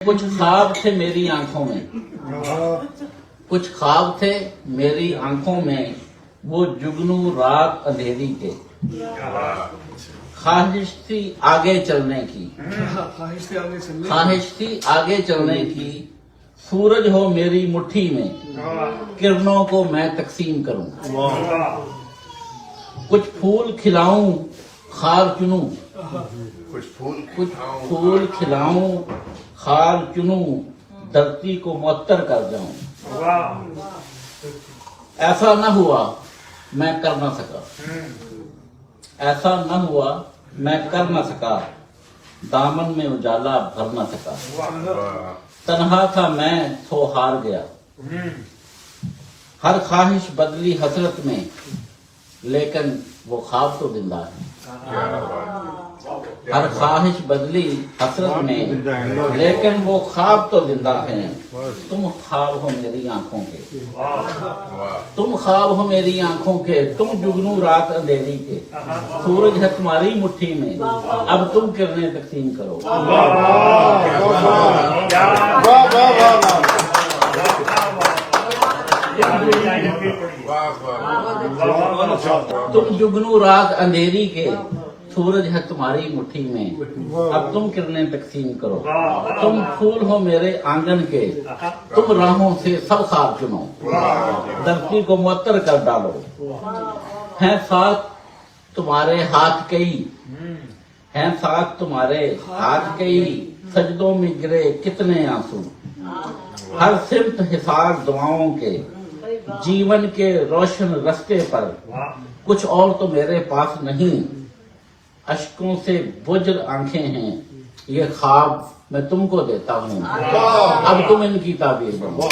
کچھ خواب تھے میری آنکھوں میں، کچھ خواب تھے میری آنکھوں میں، وہ جگنو رات اندھیری کے، خواہش تھی آگے چلنے کی، خواہش تھی آگے چلنے کی، سورج ہو میری مٹھی میں، کرنوں کو میں تقسیم کروں، کچھ پھول کھلاؤں خار چنوں، کچھ پھول کھلاؤں خار چنوں، دھرتی کو معطر کر جاؤں، ایسا نہ ہوا میں کر نہ سکا، ایسا نہ ہوا میں کر نہ سکا، دامن میں اجالا بھر نہ سکا، تنہا تھا میں تو ہار گیا، ہر خواہش بدلی حسرت میں، لیکن وہ خواب تو زندہ ہے، ہر خواہش بدلی حسرت میں، لیکن وہ خواب تو زندہ ہیں، تم خواب ہو میری آنکھوں کے، تم خواب ہو میری آنکھوں کے، تم جگنو رات اندھیری کے، سورج ہے تمہاری مٹھی میں، اب تم کرنے تقسیم کرو، تم جگنو رات اندھیری کے، سورج ہے تمہاری مٹھی میں، اب تم کرنے تقسیم کرو، تم پھول ہو میرے آنگن کے، تم راہوں سے سب خواب چنو، دھرتی کو معطر کر ڈالو، ہیں ساتھ تمہارے ہاتھ کئی، ہیں ساتھ تمہارے ہاتھ کئی، سجدوں میں گرے کتنے آنسو، ہر سمت حصار دعاؤں کے، جیون کے روشن رستے پر، کچھ اور تو میرے پاس نہیں، اشکوں سے بجر آنکھیں ہیں، یہ خواب میں تم کو دیتا ہوں، اب تم ان کی تعبیر بنو۔